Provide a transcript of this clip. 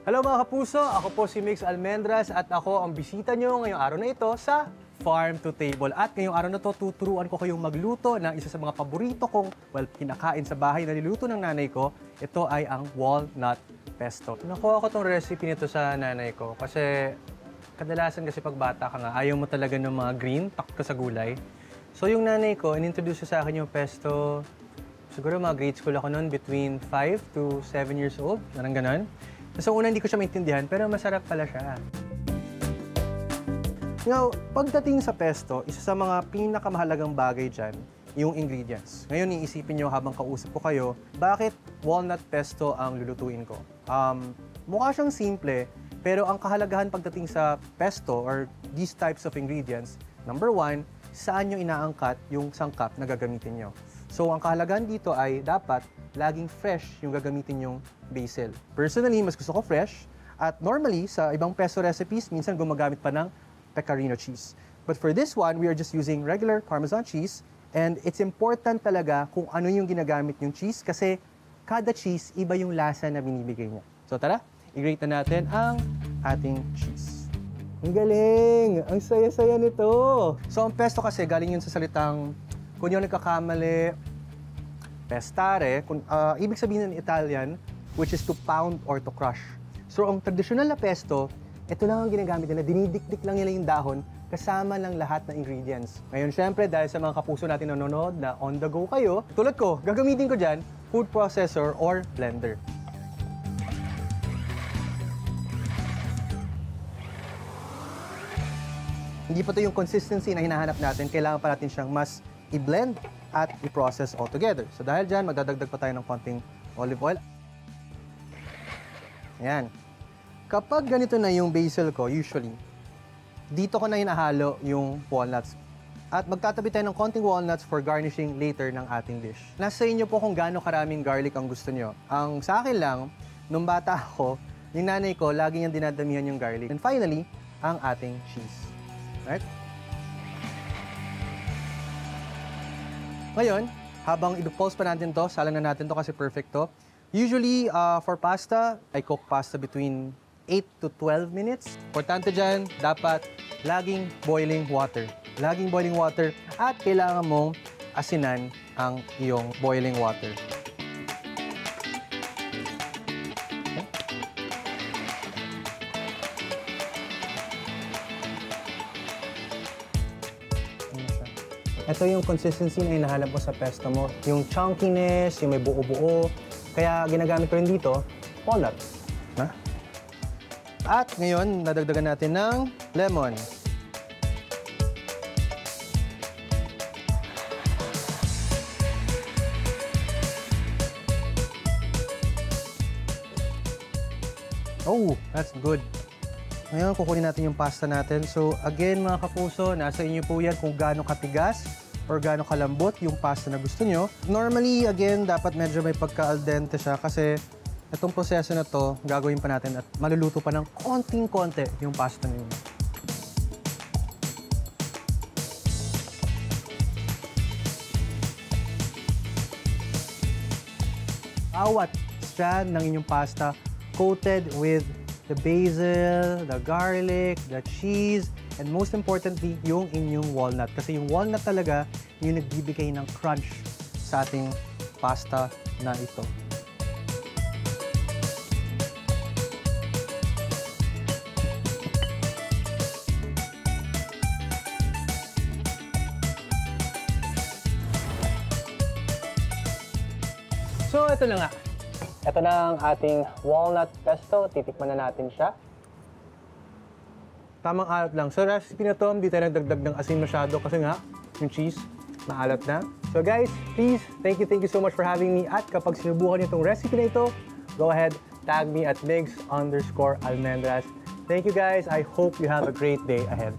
Hello mga kapuso, ako po si Mix Almendras at ako ang bisita nyo ngayong araw na ito sa Farm to Table. At ngayong araw na to, tuturuan ko kayong magluto ng isa sa mga paborito kong, kinakain sa bahay na niluto ng nanay ko. Ito ay ang walnut pesto. Nakuha ko tong recipe nito sa nanay ko kasi kadalasan kasi pag bata ka nga, ayaw mo talaga ng mga green, takot ka sa gulay. So yung nanay ko, inintroduce sa akin yung pesto, siguro mga grade school ako noon, between 5 to 7 years old, parang ganon. So una hindi ko siya maintindihan, pero masarap pala siya. Now, pagdating sa pesto, isa sa mga pinakamahalagang bagay dyan, yung ingredients. Ngayon, iisipin nyo habang kausap ko kayo, bakit walnut pesto ang lulutuin ko? Mukha siyang simple, pero ang kahalagahan pagdating sa pesto or these types of ingredients, number one, saan nyo inaangkat yung sangkap na gagamitin nyo. So, ang kahalagahan dito ay dapat laging fresh yung gagamitin yung basil. Personally, mas gusto ko fresh. At normally, sa ibang pesto recipes, minsan gumagamit pa ng pecorino cheese. But for this one, we are just using regular Parmesan cheese. And it's important talaga kung ano yung ginagamit yung cheese kasi kada cheese, iba yung lasa na binibigay niya. So tara, i-grate na natin ang ating cheese. Ang galing! Ang saya-saya nito! So ang pesto kasi galing yun sa salitang, kung yung nagkakamali, pestare, ibig sabihin ng Italian, which is to pound or to crush. So ang traditional na pesto, ito lang ang ginagamit nila, dinidikdik lang nila yung dahon kasama ng lahat ng ingredients. Ngayon, syempre, dahil sa mga kapuso natin nanonood na on the go kayo, tulad ko, gagamitin ko dyan, food processor or blender. Hindi pa ito yung consistency na hinahanap natin, kailangan pa natin siyang mas i-blend at i-process all together. So dahil dyan, magdadagdag pa tayo ng konting olive oil. Ayan. Kapag ganito na yung basil ko, usually, dito ko na hinahalo yung walnuts. At magtatabi tayo ng konting walnuts for garnishing later ng ating dish. Nasa inyo po kung gaano karaming garlic ang gusto nyo. Ang sa akin lang, nung bata ako, yung nanay ko, lagi niyang dinadamihan yung garlic. And finally, ang ating cheese. Right? Ngayon, habang i-pulse pa natin to, salang na natin to kasi perfect to. Usually, for pasta, I cook pasta between 8 to 12 minutes. Importante dyan, dapat laging boiling water. Laging boiling water at kailangan mong asinan ang iyong boiling water. Okay. Ito yung consistency na hinahanap mo sa pesto mo. Yung chunkiness, yung may buo-buo. Kaya ginagamit ko rin dito, walnuts. At ngayon, nadagdagan natin ng lemon. Oh, that's good. Ngayon, kukunin natin yung pasta natin. So, again, mga kapuso, nasa inyo po yan kung gaano katigas or gaano kalambot yung pasta na gusto nyo. Normally, again, dapat medyo may pagka-al dente siya kasi itong proseso na to, gagawin pa natin at maluluto pa ng konting-konti yung pasta ninyo. Bawat strand ng inyong pasta coated with the basil, the garlic, the cheese, and most importantly, yung inyong walnut. Kasi yung walnut talaga yung nagbibigay ng crunch sa ating pasta na ito. So, ito na nga. Ito na ang ating walnut pesto. Titikman na natin siya. Tamang alat lang. So, recipe na to, hindi tayo nagdagdag ng asin masyado kasi nga, yung cheese, maalat na. So guys, please, thank you so much for having me. At kapag sinubukan niyo itong recipe na ito, go ahead, tag me at Migs_Almendras. Thank you guys. I hope you have a great day ahead.